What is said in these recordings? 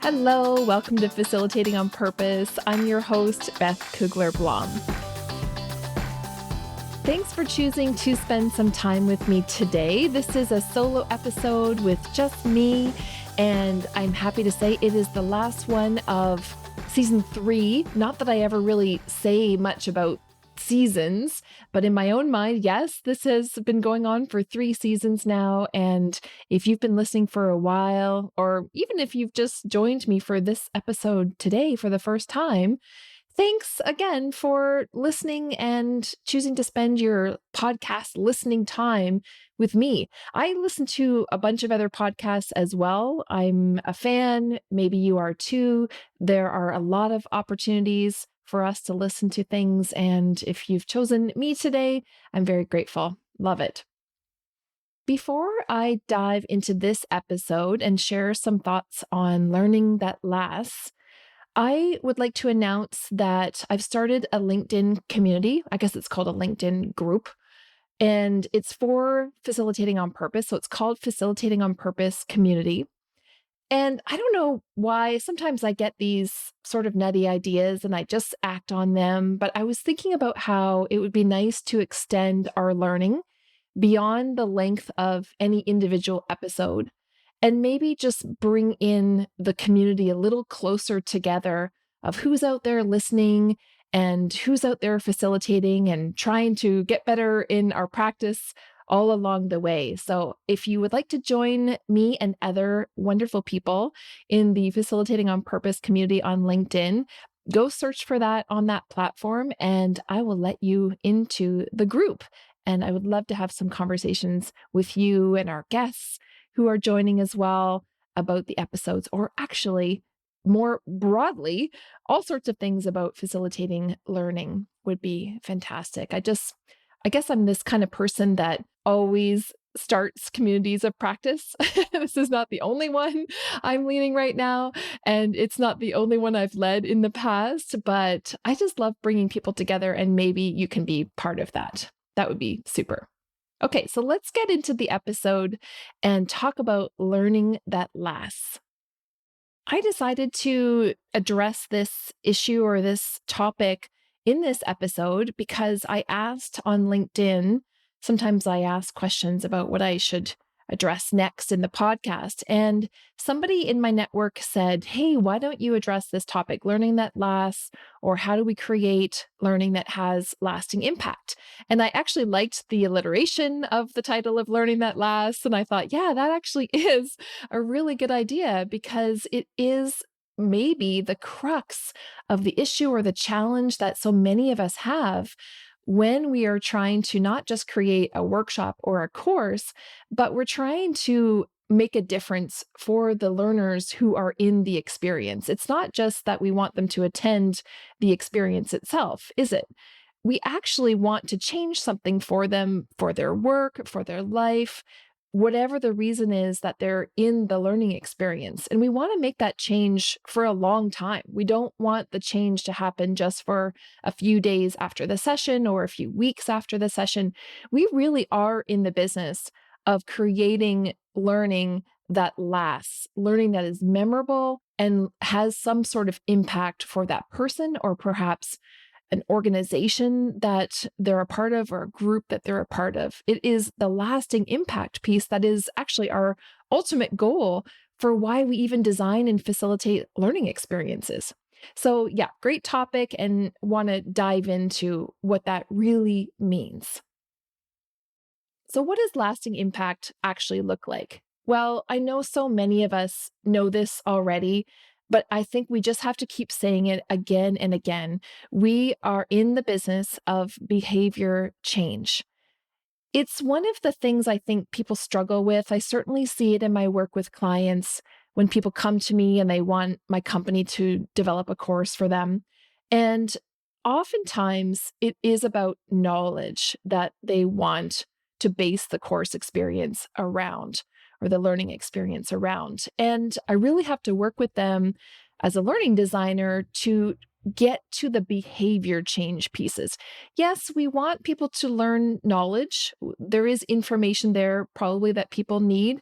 Hello, welcome to Facilitating on Purpose. I'm your host, Beth Cougler Blom. Thanks for choosing to spend some time with me today. This is a solo episode with just me, and I'm happy to say it is the last one of season 3. Not that I ever really say much about seasons, but in my own mind, yes, this has been going on for 3 seasons now. And if you've been listening for a while, or even if you've just joined me for this episode today for the first time, thanks again for listening and choosing to spend your podcast listening time with me. I listen to a bunch of other podcasts as well. I'm a fan. Maybe you are too. There are a lot of opportunities for us to listen to things. And if you've chosen me today, I'm very grateful. Love it. Before I dive into this episode and share some thoughts on learning that lasts, I would like to announce that I've started a LinkedIn community. I guess it's called a LinkedIn group, and it's for Facilitating on Purpose. So it's called Facilitating on Purpose Community. And I don't know why sometimes I get these sort of nutty ideas and I just act on them. But I was thinking about how it would be nice to extend our learning beyond the length of any individual episode and maybe just bring in the community a little closer together of who's out there listening and who's out there facilitating and trying to get better in our practice all along the way. So if you would like to join me and other wonderful people in the Facilitating on Purpose community on LinkedIn, go search for that on that platform and I will let you into the group. And I would love to have some conversations with you and our guests who are joining as well about the episodes, or actually more broadly, all sorts of things about facilitating learning would be fantastic. I guess I'm this kind of person that always starts communities of practice. This is not the only one I'm leading right now, and it's not the only one I've led in the past, but I just love bringing people together, and maybe you can be part of that. That would be super. Okay, so let's get into the episode and talk about learning that lasts. I decided to address this issue or this topic in this episode because I asked on LinkedIn, sometimes I ask questions about what I should address next in the podcast. And somebody in my network said, hey, why don't you address this topic, learning that lasts, or how do we create learning that has lasting impact? And I actually liked the alliteration of the title of learning that lasts. And I thought, yeah, that actually is a really good idea because it is maybe the crux of the issue or the challenge that so many of us have when we are trying to not just create a workshop or a course, but we're trying to make a difference for the learners who are in the experience. It's not just that we want them to attend the experience itself, is it? We actually want to change something for them, for their work, for their life, whatever the reason is that they're in the learning experience. And we want to make that change for a long time. We don't want the change to happen just for a few days after the session or a few weeks after the session. We really are in the business of creating learning that lasts, learning that is memorable and has some sort of impact for that person or perhaps an organization that they're a part of or a group that they're a part of. It is the lasting impact piece that is actually our ultimate goal for why we even design and facilitate learning experiences. So yeah, great topic, and want to dive into what that really means. So what does lasting impact actually look like? Well, I know so many of us know this already, but I think we just have to keep saying it again and again. We are in the business of behavior change. It's one of the things I think people struggle with. I certainly see it in my work with clients when people come to me and they want my company to develop a course for them. And oftentimes it is about knowledge that they want to base the course experience around or the learning experience around. And I really have to work with them as a learning designer to get to the behavior change pieces. Yes, we want people to learn knowledge. There is information there probably that people need,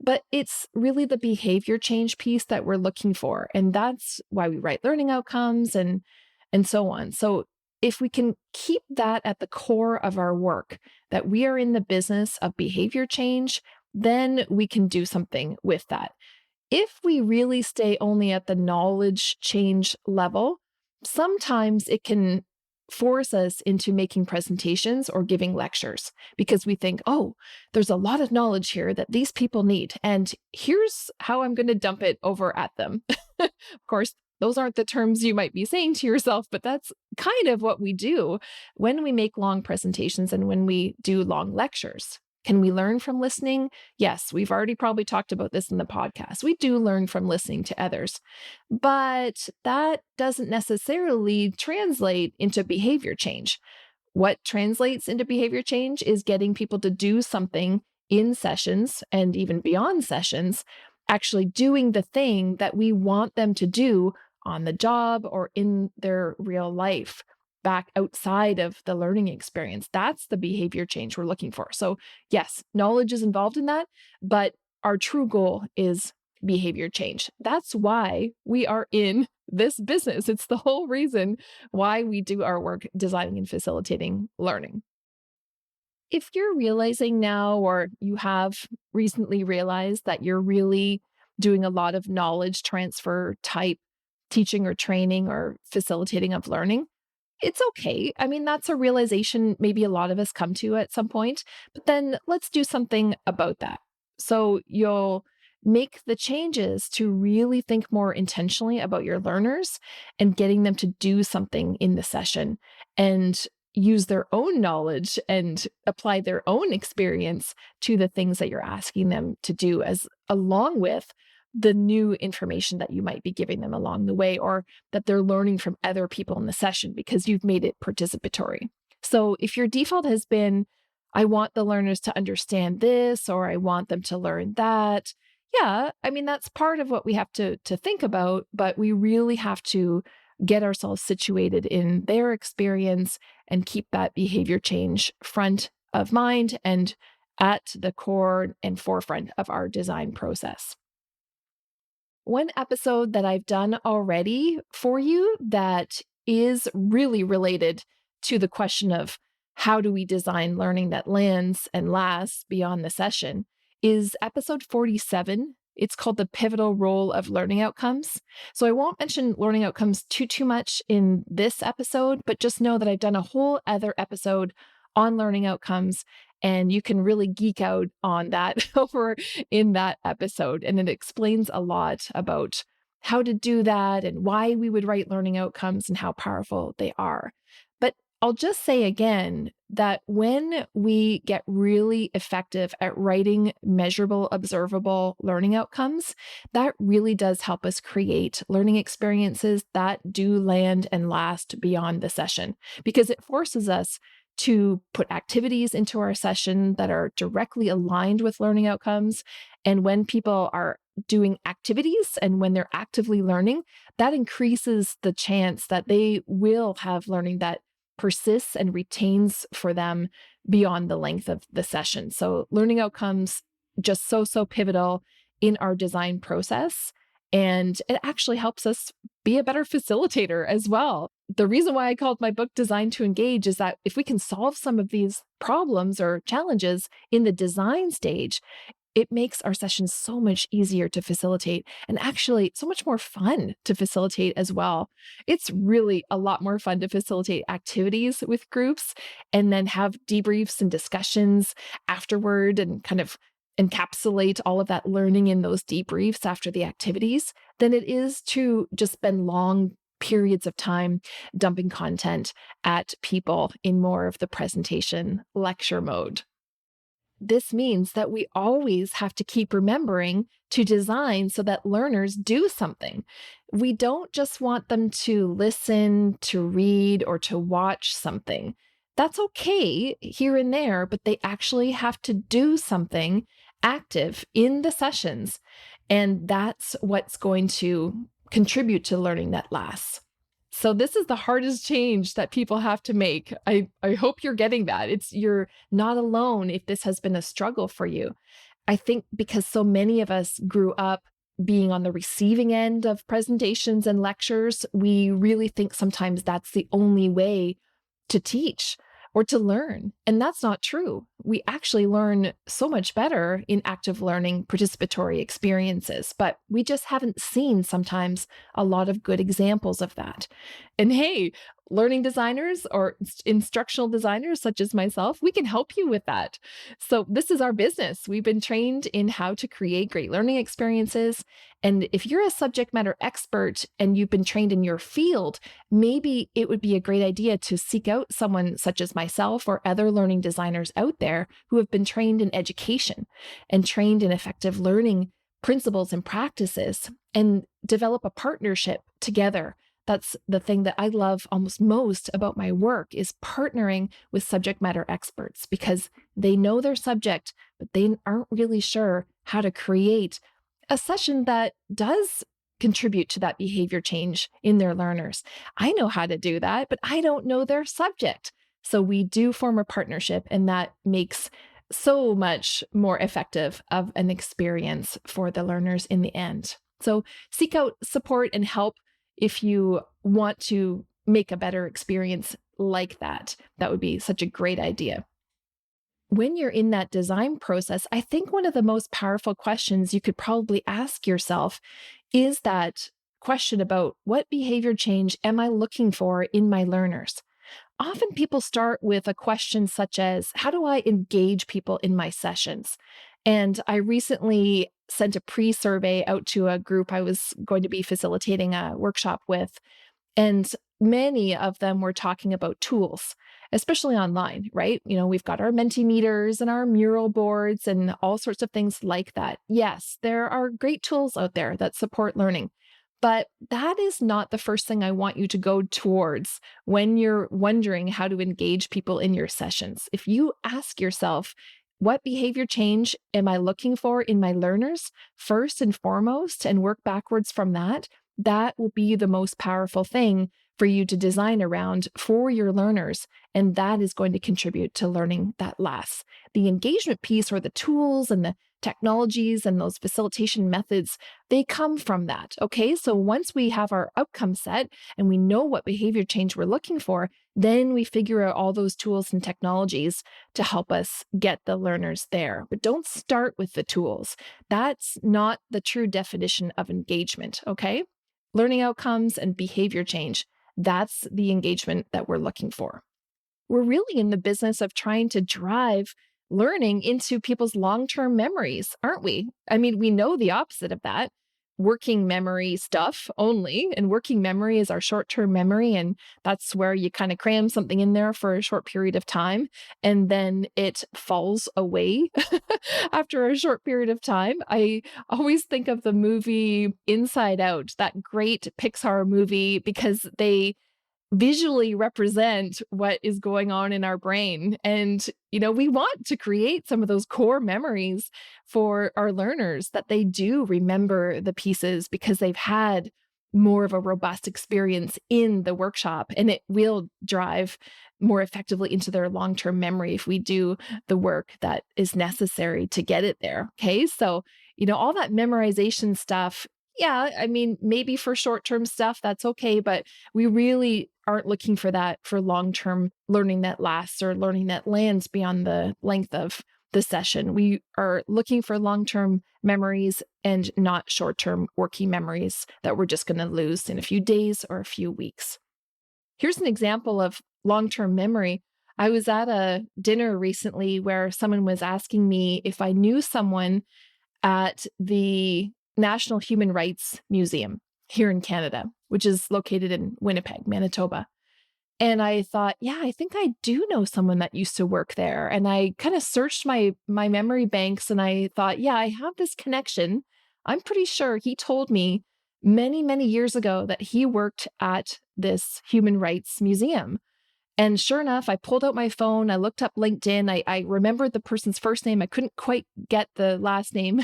But it's really the behavior change piece that we're looking for. And that's why we write learning outcomes and so on. So if we can keep that at the core of our work, that we are in the business of behavior change, then we can do something with that. If we really stay only at the knowledge change level, sometimes it can force us into making presentations or giving lectures because we think, oh, there's a lot of knowledge here that these people need. And here's how I'm going to dump it over at them. Of course, those aren't the terms you might be saying to yourself, but that's kind of what we do when we make long presentations and when we do long lectures. Can we learn from listening? Yes, we've already probably talked about this in the podcast. We do learn from listening to others, but that doesn't necessarily translate into behavior change. What translates into behavior change is getting people to do something in sessions and even beyond sessions, actually doing the thing that we want them to do on the job or in their real life, back outside of the learning experience. That's the behavior change we're looking for. So, yes, knowledge is involved in that, but our true goal is behavior change. That's why we are in this business. It's the whole reason why we do our work designing and facilitating learning. If you're realizing now, or you have recently realized that you're really doing a lot of knowledge transfer type teaching or training or facilitating of learning, it's okay. I mean, that's a realization maybe a lot of us come to at some point, but then let's do something about that. So you'll make the changes to really think more intentionally about your learners and getting them to do something in the session and use their own knowledge and apply their own experience to the things that you're asking them to do, as along with the new information that you might be giving them along the way, or that they're learning from other people in the session because you've made it participatory. So if your default has been, I want the learners to understand this, or I want them to learn that, yeah, I mean, that's part of what we have to think about, but we really have to get ourselves situated in their experience and keep that behavior change front of mind and at the core and forefront of our design process. One episode that I've done already for you that is really related to the question of how do we design learning that lands and lasts beyond the session is episode 47. It's called The Pivotal Role of Learning Outcomes. So I won't mention learning outcomes too much in this episode, but just know that I've done a whole other episode on learning outcomes, and you can really geek out on that over in that episode. And it explains a lot about how to do that and why we would write learning outcomes and how powerful they are. But I'll just say again that when we get really effective at writing measurable, observable learning outcomes, that really does help us create learning experiences that do land and last beyond the session, because it forces us to put activities into our session that are directly aligned with learning outcomes. And when people are doing activities and when they're actively learning, that increases the chance that they will have learning that persists and retains for them beyond the length of the session. So learning outcomes just so pivotal in our design process. And it actually helps us be a better facilitator as well. The reason why I called my book Design to Engage is that if we can solve some of these problems or challenges in the design stage, it makes our sessions so much easier to facilitate and actually so much more fun to facilitate as well. It's really a lot more fun to facilitate activities with groups and then have debriefs and discussions afterward and kind of encapsulate all of that learning in those debriefs after the activities than it is to just spend long periods of time dumping content at people in more of the presentation lecture mode. This means that we always have to keep remembering to design so that learners do something. We don't just want them to listen, to read, or to watch something. That's okay here and there, but they actually have to do something active in the sessions. And that's what's going to contribute to learning that lasts. So this is the hardest change that people have to make. I hope you're getting that. You're not alone if this has been a struggle for you. I think because so many of us grew up being on the receiving end of presentations and lectures, we really think sometimes that's the only way to teach or to learn. And that's not true. We actually learn so much better in active learning, participatory experiences, but we just haven't seen sometimes a lot of good examples of that. And hey, learning designers or instructional designers such as myself, we can help you with that. So this is our business. We've been trained in how to create great learning experiences. And if you're a subject matter expert and you've been trained in your field, maybe it would be a great idea to seek out someone such as myself or other learning designers out there who have been trained in education and trained in effective learning principles and practices, and develop a partnership together. That's the thing that I love almost most about my work, is partnering with subject matter experts, because they know their subject, but they aren't really sure how to create a session that does contribute to that behavior change in their learners. I know how to do that, but I don't know their subject. So we do form a partnership, and that makes so much more effective of an experience for the learners in the end. So seek out support and help if you want to make a better experience like that. That would be such a great idea. When you're in that design process, I think one of the most powerful questions you could probably ask yourself is that question about, what behavior change am I looking for in my learners? Often people start with a question such as, how do I engage people in my sessions? And I recently sent a pre-survey out to a group I was going to be facilitating a workshop with. And many of them were talking about tools, especially online, right? We've got our Mentimeters and our mural boards and all sorts of things like that. Yes, there are great tools out there that support learning, but that is not the first thing I want you to go towards when you're wondering how to engage people in your sessions. If you ask yourself, what behavior change am I looking for in my learners first and foremost, and work backwards from that, that will be the most powerful thing for you to design around for your learners. And that is going to contribute to learning that lasts. The engagement piece, or the tools and the technologies and those facilitation methods, they come from that. Okay. So once we have our outcome set and we know what behavior change we're looking for, then we figure out all those tools and technologies to help us get the learners there. But don't start with the tools. That's not the true definition of engagement. Okay. Learning outcomes and behavior change, that's the engagement that we're looking for. We're really in the business of trying to drive learning into people's long-term memories, aren't we? I mean, we know the opposite of that. Working memory stuff only, and working memory is our short-term memory, and that's where you kind of cram something in there for a short period of time, and then it falls away after a short period of time. I always think of the movie Inside Out, that great Pixar movie, because they visually represent what is going on in our brain. And, we want to create some of those core memories for our learners, that they do remember the pieces because they've had more of a robust experience in the workshop, and it will drive more effectively into their long-term memory if we do the work that is necessary to get it there. Okay. So, all that memorization stuff, yeah, I mean, maybe for short-term stuff, that's okay, but we really aren't looking for that for long-term learning that lasts, or learning that lands beyond the length of the session. We are looking for long-term memories and not short-term working memories that we're just going to lose in a few days or a few weeks. Here's an example of long-term memory. I was at a dinner recently where someone was asking me if I knew someone at the National Human Rights Museum here in Canada, which is located in Winnipeg, Manitoba. And I thought, yeah, I think I do know someone that used to work there. And I kind of searched my memory banks, and I thought, yeah, I have this connection. I'm pretty sure he told me many, many years ago that he worked at this human rights museum. And sure enough, I pulled out my phone, I looked up LinkedIn, I remembered the person's first name. I couldn't quite get the last name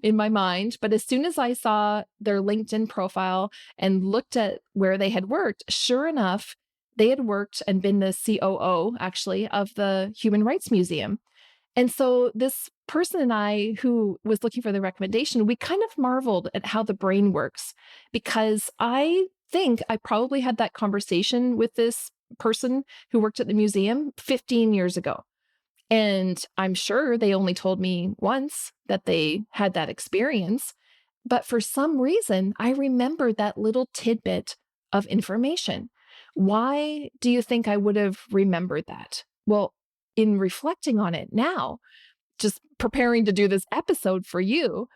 in my mind. But as soon as I saw their LinkedIn profile and looked at where they had worked, sure enough, they had worked and been the COO, actually, of the Human Rights Museum. And so this person and I, who was looking for the recommendation, we kind of marveled at how the brain works, because I think I probably had that conversation with this person who worked at the museum 15 years ago. And I'm sure they only told me once that they had that experience. But for some reason, I remembered that little tidbit of information. Why do you think I would have remembered that? Well, in reflecting on it now, just preparing to do this episode for you,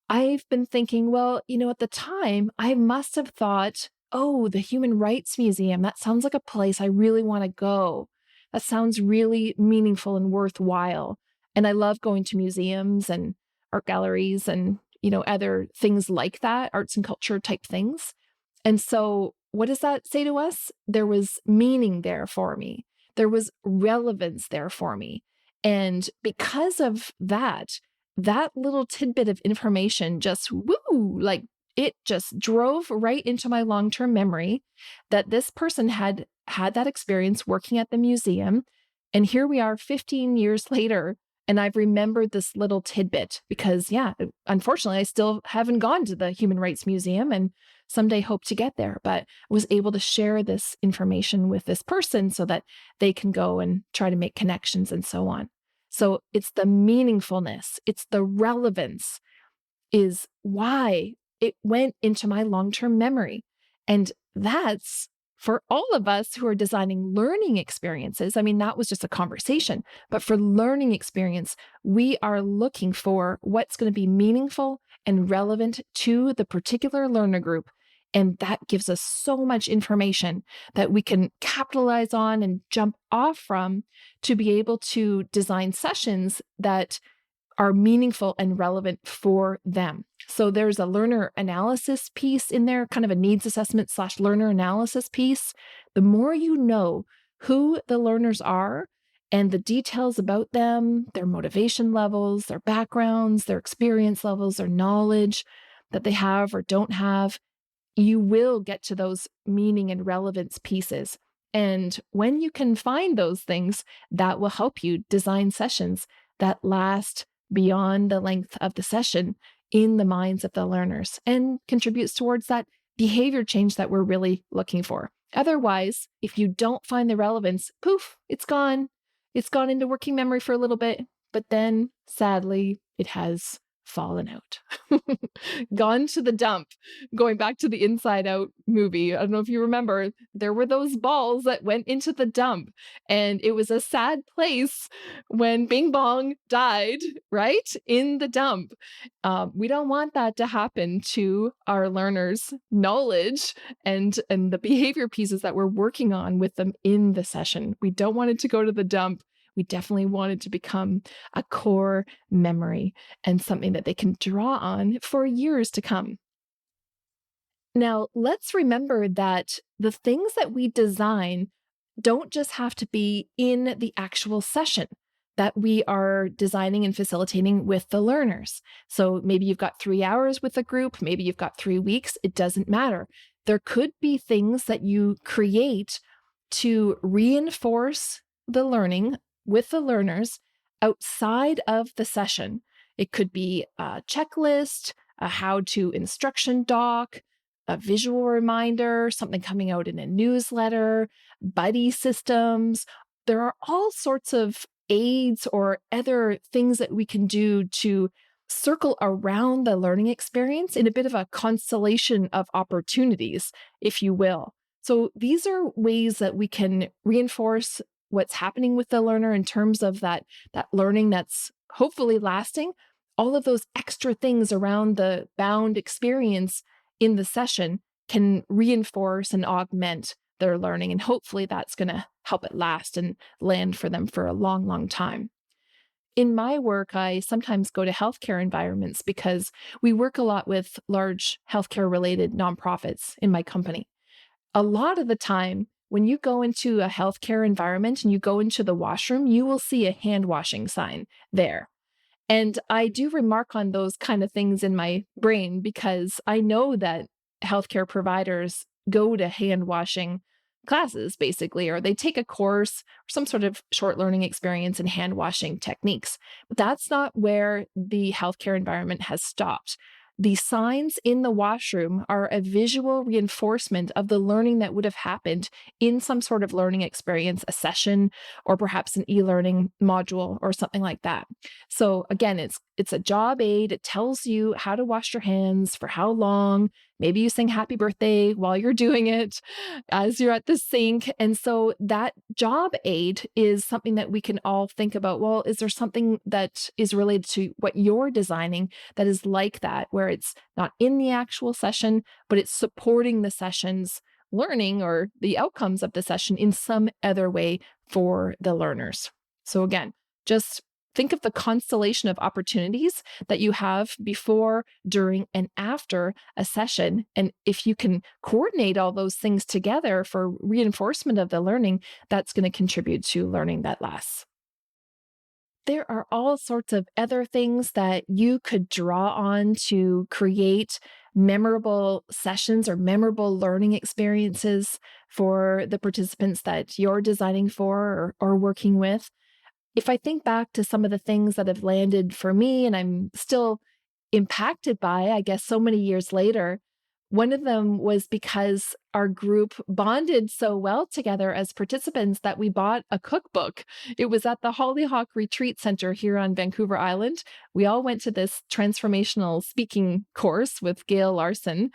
I've been thinking, well, at the time, I must have thought, oh, the Human Rights Museum, that sounds like a place I really want to go. That sounds really meaningful and worthwhile. And I love going to museums and art galleries and, other things like that, arts and culture type things. And so, what does that say to us? There was meaning there for me. There was relevance there for me. And because of that, that little tidbit of information just like it just drove right into my long-term memory that this person had had that experience working at the museum. And here we are 15 years later, and I've remembered this little tidbit because, yeah, unfortunately, I still haven't gone to the Human Rights Museum and someday hope to get there, but I was able to share this information with this person so that they can go and try to make connections and so on. So it's the meaningfulness, it's the relevance is why it went into my long-term memory. And that's for all of us who are designing learning experiences. I mean, that was just a conversation, but for learning experience, we are looking for what's going to be meaningful and relevant to the particular learner group. And that gives us so much information that we can capitalize on and jump off from to be able to design sessions that are meaningful and relevant for them. So there's a learner analysis piece in there, kind of a needs assessment / learner analysis piece. The more you know who the learners are and the details about them, their motivation levels, their backgrounds, their experience levels, their knowledge that they have or don't have, you will get to those meaning and relevance pieces. And when you can find those things, that will help you design sessions that last beyond the length of the session in the minds of the learners and contributes towards that behavior change that we're really looking for. Otherwise, if you don't find the relevance, poof, it's gone. It's gone into working memory for a little bit, but then sadly, it has fallen out, gone to the dump. Going back to the Inside Out movie, I don't know if you remember, there were those balls that went into the dump, and it was a sad place when Bing Bong died, right? In the dump. We don't want that to happen to our learners' knowledge and the behavior pieces that we're working on with them in the session. We don't want it to go to the dump. We definitely want it to become a core memory and something that they can draw on for years to come. Now, let's remember that the things that we design don't just have to be in the actual session that we are designing and facilitating with the learners. So maybe you've got 3 hours with a group, maybe you've got 3 weeks, it doesn't matter. There could be things that you create to reinforce the learning with the learners outside of the session. It could be a checklist, a how-to instruction doc, a visual reminder, something coming out in a newsletter, buddy systems. There are all sorts of aids or other things that we can do to circle around the learning experience in a bit of a constellation of opportunities, if you will. So these are ways that we can reinforce what's happening with the learner in terms of that learning that's hopefully lasting. All of those extra things around the bound experience in the session can reinforce and augment their learning. And hopefully that's going to help it last and land for them for a long, long time. In my work, I sometimes go to healthcare environments because we work a lot with large healthcare related nonprofits in my company. A lot of the time, when you go into a healthcare environment and you go into the washroom, you will see a hand washing sign there. And I do remark on those kind of things in my brain because I know that healthcare providers go to hand washing classes, basically, or they take a course or some sort of short learning experience in hand washing techniques. But that's not where the healthcare environment has stopped. The signs in the washroom are a visual reinforcement of the learning that would have happened in some sort of learning experience, a session, or perhaps an e-learning module or something like that. So again, it's a job aid. It tells you how to wash your hands, for how long. Maybe you sing happy birthday while you're doing it as you're at the sink. And so that job aid is something that we can all think about. Well, is there something that is related to what you're designing that is like that, where it's not in the actual session, but it's supporting the session's learning or the outcomes of the session in some other way for the learners? So again, just think of the constellation of opportunities that you have before, during, and after a session. And if you can coordinate all those things together for reinforcement of the learning, that's going to contribute to learning that lasts. There are all sorts of other things that you could draw on to create memorable sessions or memorable learning experiences for the participants that you're designing for or working with. If I think back to some of the things that have landed for me and I'm still impacted by, I guess, so many years later, one of them was because our group bonded so well together as participants that we bought a cookbook. It was at the Hollyhock Retreat Center here on Vancouver Island. We all went to this transformational speaking course with Gail Larsen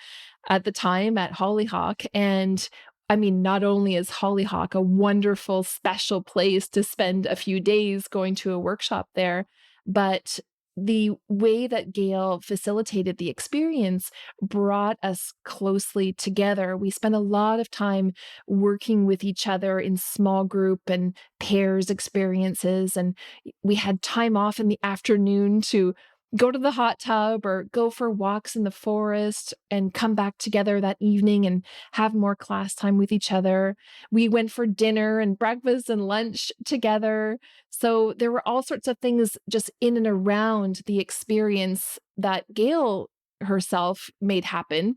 at the time at Hollyhock. And I mean, not only is Hollyhock a wonderful, special place to spend a few days going to a workshop there, but the way that Gail facilitated the experience brought us closely together. We spent a lot of time working with each other in small group and pairs experiences. And we had time off in the afternoon to go to the hot tub or go for walks in the forest and come back together that evening and have more class time with each other. We went for dinner and breakfast and lunch together. So there were all sorts of things just in and around the experience that Gail herself made happen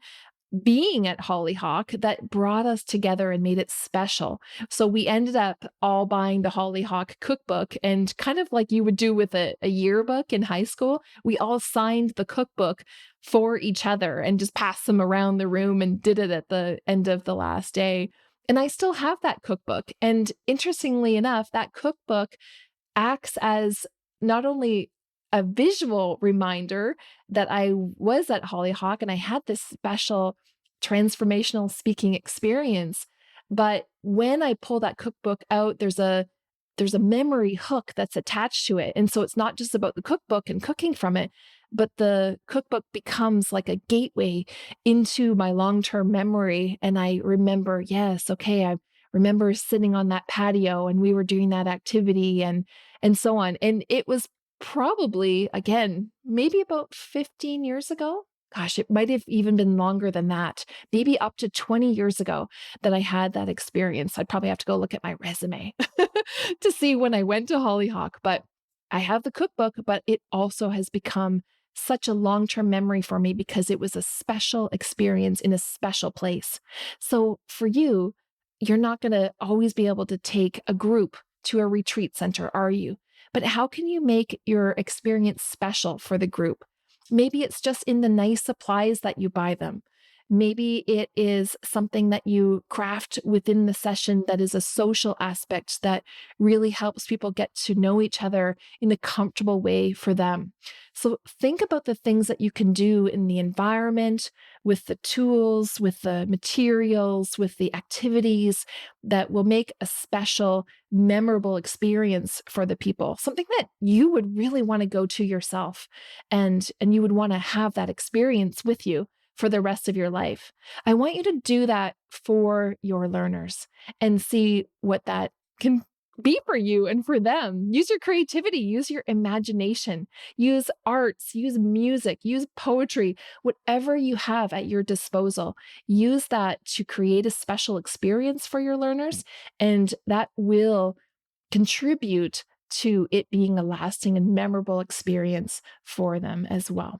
being at Hollyhock that brought us together and made it special. So we ended up all buying the Hollyhock cookbook, and kind of like you would do with a yearbook in high school, we all signed the cookbook for each other and just passed them around the room and did it at the end of the last day. And I still have that cookbook. And interestingly enough, that cookbook acts as not only a visual reminder that I was at Hollyhock and I had this special transformational speaking experience. But when I pull that cookbook out, there's a memory hook that's attached to it. And so it's not just about the cookbook and cooking from it, but the cookbook becomes like a gateway into my long-term memory. And I remember, yes, okay, I remember sitting on that patio and we were doing that activity and so on. And it was probably, again, maybe about 15 years ago. Gosh, it might have even been longer than that, maybe up to 20 years ago that I had that experience. I'd probably have to go look at my resume to see when I went to Hollyhock. But I have the cookbook, but it also has become such a long-term memory for me because it was a special experience in a special place. So for you, you're not going to always be able to take a group to a retreat center, are you? But how can you make your experience special for the group? Maybe it's just in the nice supplies that you buy them. Maybe it is something that you craft within the session that is a social aspect that really helps people get to know each other in a comfortable way for them. So think about the things that you can do in the environment, with the tools, with the materials, with the activities that will make a special, memorable experience for the people. Something that you would really want to go to yourself and you would want to have that experience with you for the rest of your life. I want you to do that for your learners and see what that can be for you and for them. Use your creativity, use your imagination, use arts, use music, use poetry, whatever you have at your disposal. Use that to create a special experience for your learners, and that will contribute to it being a lasting and memorable experience for them as well.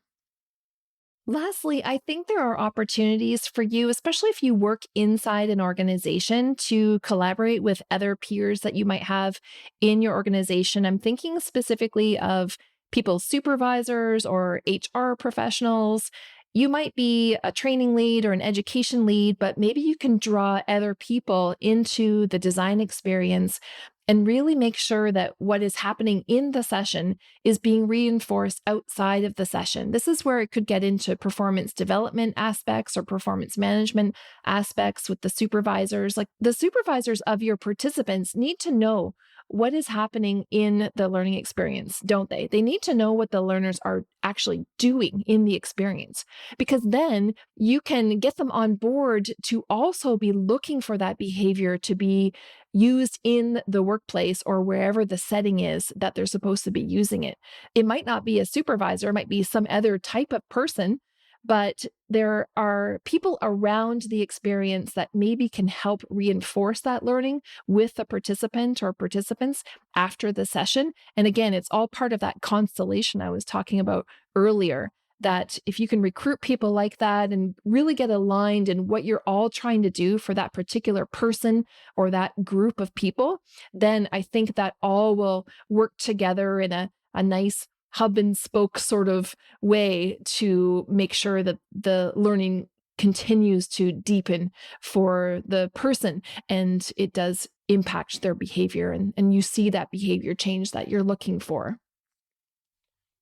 Lastly, I think there are opportunities for you, especially if you work inside an organization, to collaborate with other peers that you might have in your organization. I'm thinking specifically of people's supervisors or HR professionals. You might be a training lead or an education lead, but maybe you can draw other people into the design experience and really make sure that what is happening in the session is being reinforced outside of the session. This is where it could get into performance development aspects or performance management aspects with the supervisors. Like the supervisors of your participants need to know what is happening in the learning experience, don't they? They need to know what the learners are actually doing in the experience, because then you can get them on board to also be looking for that behavior to be used in the workplace or wherever the setting is that they're supposed to be using it. It might not be a supervisor, it might be some other type of person, but there are people around the experience that maybe can help reinforce that learning with the participant or participants after the session. And again, it's all part of that constellation I was talking about earlier. That if you can recruit people like that and really get aligned in what you're all trying to do for that particular person or that group of people, then I think that all will work together in a nice hub and spoke sort of way to make sure that the learning continues to deepen for the person and it does impact their behavior and you see that behavior change that you're looking for.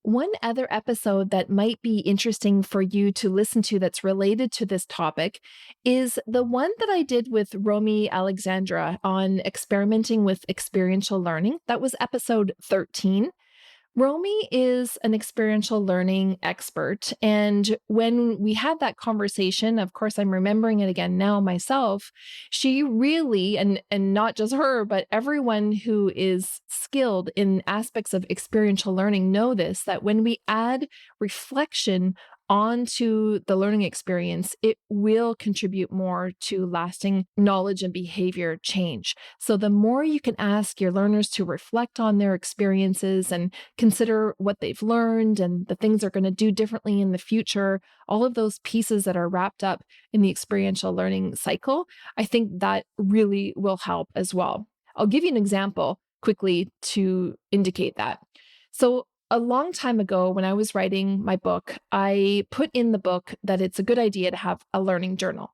One other episode that might be interesting for you to listen to that's related to this topic is the one that I did with Romy Alexandra on experimenting with experiential learning. That was episode 13. Romy is an experiential learning expert. And when we had that conversation, of course, I'm remembering it again now myself, she really, and not just her, but everyone who is skilled in aspects of experiential learning know this, that when we add reflection onto the learning experience, it will contribute more to lasting knowledge and behavior change. So the more you can ask your learners to reflect on their experiences and consider what they've learned and the things they're going to do differently in the future, all of those pieces that are wrapped up in the experiential learning cycle, I think that really will help as well. I'll give you an example quickly to indicate that. So a long time ago, when I was writing my book, I put in the book that it's a good idea to have a learning journal.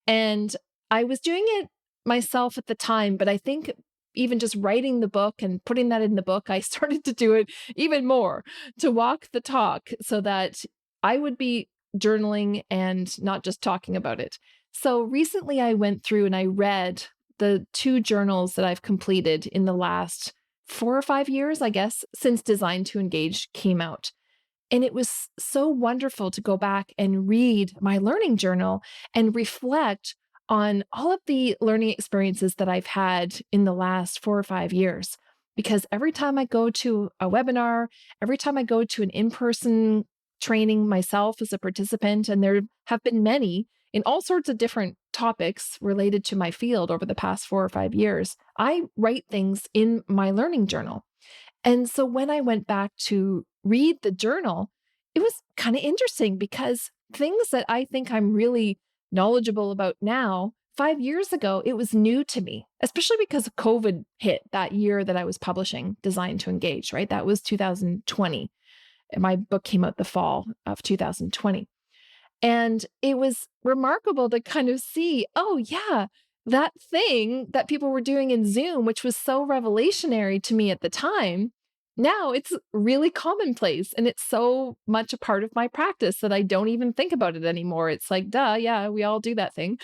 And I was doing it myself at the time, but I think even just writing the book and putting that in the book, I started to do it even more to walk the talk so that I would be journaling and not just talking about it. So recently I went through and I read the 2 journals that I've completed in the last 4 or 5 years, I guess, since Design to Engage came out. And it was so wonderful to go back and read my learning journal and reflect on all of the learning experiences that I've had in the last 4 or 5 years. Because every time I go to a webinar, every time I go to an in-person training myself as a participant, and there have been many in all sorts of different topics related to my field over the past 4 or 5 years, I write things in my learning journal. And so when I went back to read the journal, it was kind of interesting because things that I think I'm really knowledgeable about now, 5 years ago, it was new to me, especially because COVID hit that year that I was publishing Design to Engage, right? That was 2020. And my book came out the fall of 2020. And it was remarkable to kind of see, oh, yeah, that thing that people were doing in Zoom, which was so revelationary to me at the time, now it's really commonplace. And it's so much a part of my practice that I don't even think about it anymore. It's like, duh, yeah, we all do that thing.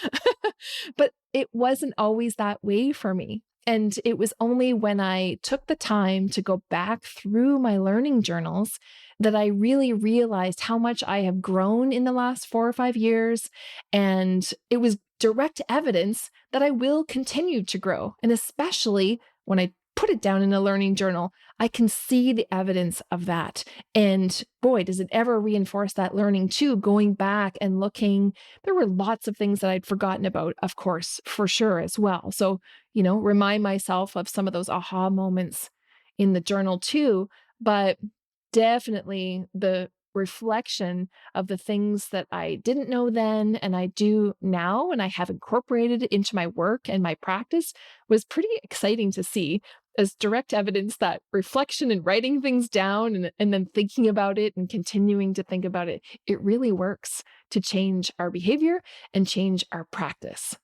But it wasn't always that way for me. And it was only when I took the time to go back through my learning journals that I really realized how much I have grown in the last 4 or 5 years. And it was direct evidence that I will continue to grow. And especially when I put it down in a learning journal, I can see the evidence of that. And boy, does it ever reinforce that learning too, going back and looking. There were lots of things that I'd forgotten about, of course, for sure as well. So, remind myself of some of those aha moments in the journal too. But definitely the reflection of the things that I didn't know then and I do now and I have incorporated it into my work and my practice was pretty exciting to see as direct evidence that reflection and writing things down and then thinking about it and continuing to think about it, it really works to change our behavior and change our practice.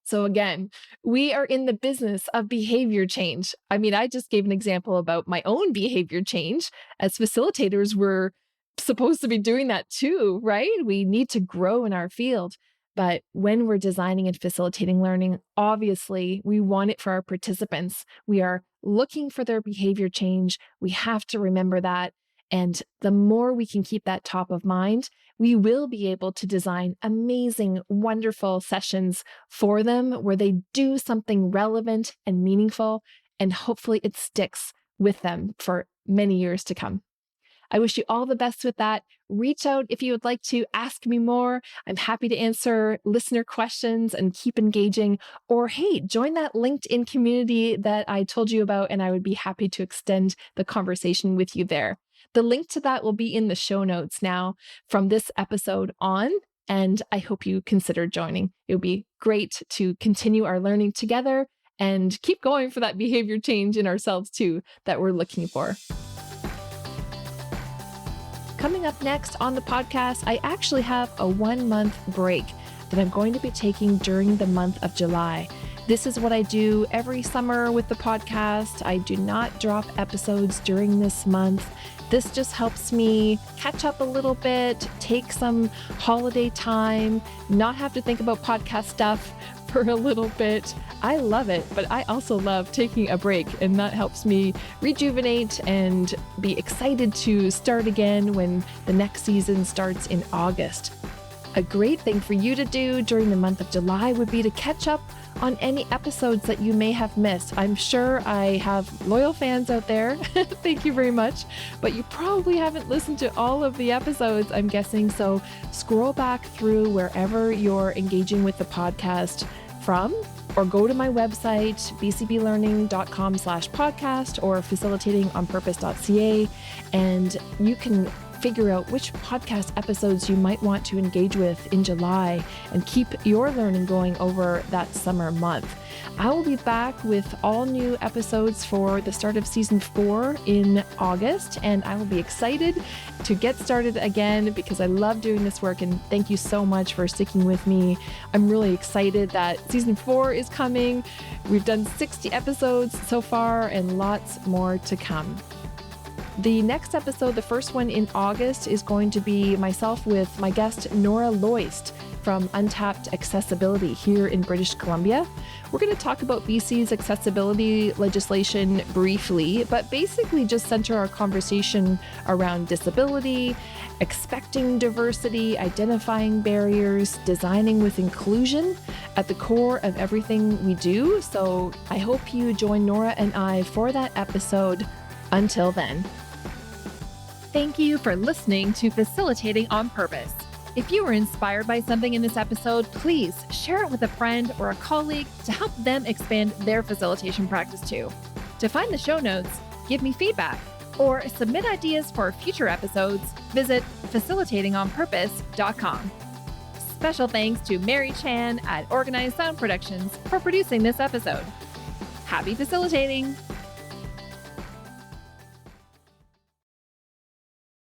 So again, we are in the business of behavior change. I mean, I just gave an example about my own behavior change. As facilitators, we're supposed to be doing that too, right? We need to grow in our field. But when we're designing and facilitating learning, obviously, we want it for our participants. We are looking for their behavior change. We have to remember that. And the more we can keep that top of mind, we will be able to design amazing, wonderful sessions for them where they do something relevant and meaningful, and hopefully it sticks with them for many years to come. I wish you all the best with that. Reach out if you would like to ask me more. I'm happy to answer listener questions and keep engaging. Or hey, join that LinkedIn community that I told you about, and I would be happy to extend the conversation with you there. The link to that will be in the show notes now from this episode on, and I hope you consider joining. It would be great to continue our learning together and keep going for that behavior change in ourselves too that we're looking for. Coming up next on the podcast, I actually have a 1-month break that I'm going to be taking during the month of July. This is what I do every summer with the podcast. I do not drop episodes during this month. This just helps me catch up a little bit, take some holiday time, not have to think about podcast stuff for a little bit. I love it, but I also love taking a break, and that helps me rejuvenate and be excited to start again when the next season starts in August. A great thing for you to do during the month of July would be to catch up on any episodes that you may have missed. I'm sure I have loyal fans out there. Thank you very much. But you probably haven't listened to all of the episodes, I'm guessing. So scroll back through wherever you're engaging with the podcast from, or go to my website, bcblearning.com/podcast or facilitatingonpurpose.ca, and you can figure out which podcast episodes you might want to engage with in July and keep your learning going over that summer month. I will be back with all new episodes for the start of season 4 in August, and I will be excited to get started again because I love doing this work, and thank you so much for sticking with me. I'm really excited that season 4 is coming. We've done 60 episodes so far and lots more to come. The next episode, the first one in August, is going to be myself with my guest, Nora Loist from Untapped Accessibility here in British Columbia. We're going to talk about BC's accessibility legislation briefly, but basically just center our conversation around disability, expecting diversity, identifying barriers, designing with inclusion at the core of everything we do. So I hope you join Nora and I for that episode. Until then. Thank you for listening to Facilitating on Purpose. If you were inspired by something in this episode, please share it with a friend or a colleague to help them expand their facilitation practice too. To find the show notes, give me feedback, or submit ideas for future episodes, visit facilitatingonpurpose.com. Special thanks to Mary Chan at Organized Sound Productions for producing this episode. Happy facilitating!